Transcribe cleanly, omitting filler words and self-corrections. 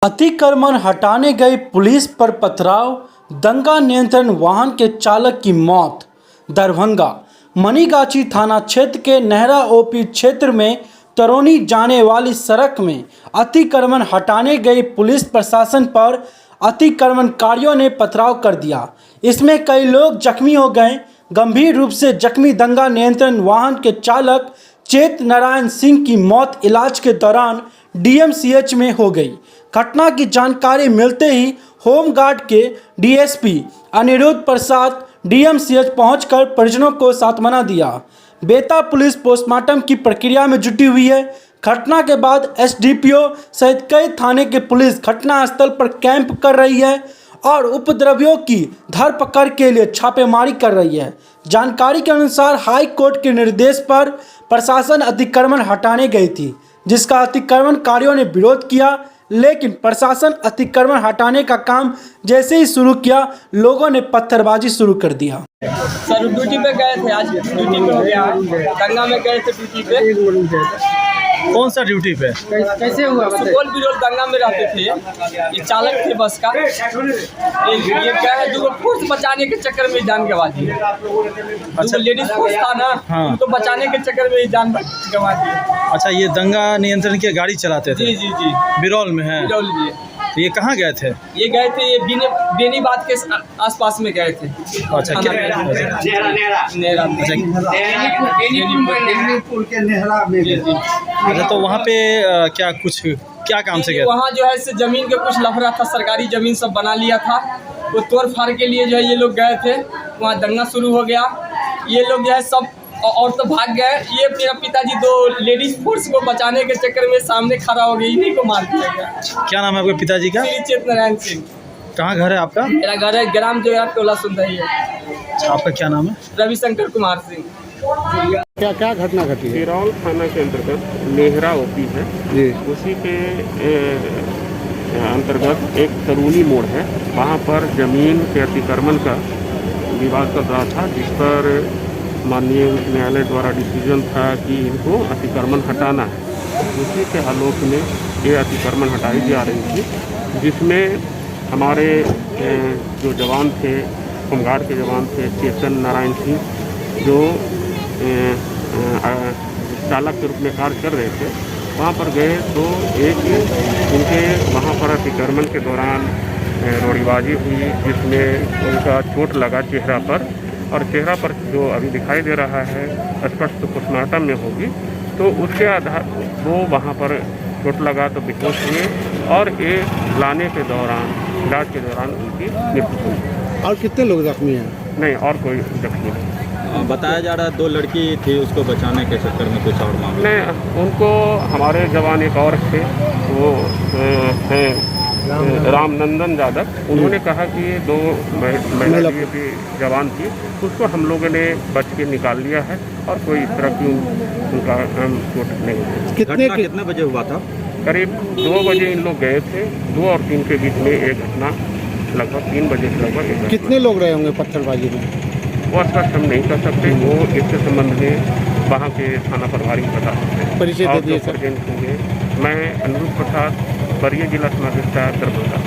अतिक्रमण हटाने गई पुलिस पर पथराव, दंगा नियंत्रण वाहन के चालक की मौत। दरभंगा मनीगाछी थाना क्षेत्र के नेहरा ओपी क्षेत्र में तरौनी जाने वाली सड़क में अतिक्रमण हटाने गई पुलिस प्रशासन पर अतिक्रमणकारियों ने पथराव कर दिया। इसमें कई लोग जख्मी हो गए। गंभीर रूप से जख्मी दंगा नियंत्रण वाहन के चालक चेत नारायण सिंह की मौत इलाज के दौरान डीएमसीएच में हो गई। घटना की जानकारी मिलते ही होमगार्ड के डीएसपी अनिरुद्ध प्रसाद डीएमसीएच पहुंचकर परिजनों को सांत्वना दिया। बेता पुलिस पोस्टमार्टम की प्रक्रिया में जुटी हुई है। घटना के बाद एसडीपीओ सहित कई थाने के पुलिस घटनास्थल पर कैंप कर रही है और उपद्रवियों की धरपकड़ के लिए छापेमारी कर रही है। जानकारी के अनुसार हाई कोर्ट के निर्देश पर प्रशासन अतिक्रमण हटाने गई थी, जिसका अतिक्रमणकारियों ने विरोध किया, लेकिन प्रशासन अतिक्रमण हटाने का काम जैसे ही शुरू किया, लोगों ने पत्थरबाजी शुरू कर दिया। सर ड्यूटी पे गए थे, आज ड्यूटी पे हो गया है। दंगा में गए थे ड्यूटी पे। कौन सा ड्यूटी पे? कैसे हुआ? सुपौल बिरोल दंगा में रहते थे। ये चालक थे बस का। ये क्या है, जो फोर्स बचाने के चक्कर में जान गंवा दी। अच्छा, लेडीज फोर्स था ना, हाँ। तो बचाने के चक्कर में जान गंवा दी। अच्छा, ये दंगा नियंत्रण की गाड़ी चलाते थे? जी जी जी, बिरौल में है। बिरौल जी। तो ये कहाँ गए थे? ये गए थे, ये बेनीबाद के आसपास में गए थे। अच्छा, अच्छा, तो वहाँ पे क्या काम से गए? वहाँ जो है से जमीन के कुछ लफड़ा था, सरकारी जमीन सब बना लिया था। वो तोड़ फाड़ के लिए जो है ये लोग गए थे, वहाँ दंगा शुरू हो गया। ये लोग जो है सब और तो भाग गए। ये मेरा पिताजी दो लेडीज फोर्स को बचाने के चक्कर में सामने खड़ा हो गई, इन्हीं को मार दिया गया। क्या नाम है आपके पिताजी का? श्री चेत नारायण सिंह। कहाँ घर है आपका? मेरा घर है ग्राम जो है टोला सुंदरी है। आपका क्या नाम है? रविशंकर कुमार सिंह। क्या क्या घटना घटी है? बिरौल थाना के अंतर्गत नेहरा ओपी है जी, उसी के अंतर्गत एक तरूनी मोड़ है। वहाँ पर जमीन के अतिक्रमण का विवाद चल रहा था, जिस पर माननीय उच्च न्यायालय द्वारा डिसीजन था कि इनको अतिक्रमण हटाना है। उसी के आलोक में ये अतिक्रमण हटाई जा रही थी, जिसमें हमारे जो जवान थे, होमगार्ड के जवान थे, चेतन नारायण सिंह, जो चालक के रूप में कार्य कर रहे थे, वहाँ पर गए तो एक उनके वहाँ पर अतिक्रमण के दौरान रोड़ीबाजी हुई, जिसमें उनका चोट लगा चेहरा पर, और चेहरा पर जो अभी दिखाई दे रहा है स्पष्ट पोस्टमार्टम में होगी। तो उसके आधार वो वहाँ पर चोट लगा तो बेहोश हुए और ये लाने के दौरान, इलाज के दौरान उनकी मृत्यु हुई। और कितने लोग जख्मी हैं? नहीं, और कोई जख्मी नहीं। बताया जा रहा है 2 लड़की थी, उसको बचाने के चक्कर में कुछ और मामला। नहीं, उनको हमारे जवान एक और थे, वो हैं रामनंदन यादव। उन्होंने कहा कि ये 2 महिला भी जवान थी, उसको हम लोगों ने बच के निकाल लिया है और कोई इस तरह की उनका चोट नहीं है। घटना कितने बजे हुआ था? करीब 2 बजे इन लोग गए थे। 2 और 3 के बीच में एक घटना, लगभग 3 बजे से लगभग एक। कितने लोग रहे होंगे पत्थरबाजी में? वो स्पष्ट हम नहीं कर सकते, वो इसके संबंध में वहाँ के थाना प्रभारी बता सकते हैं। परिचय दे दिए सर। मैं अनिरुद्ध प्रसाद, वरीय जिला समादेष्टा दरभंगा।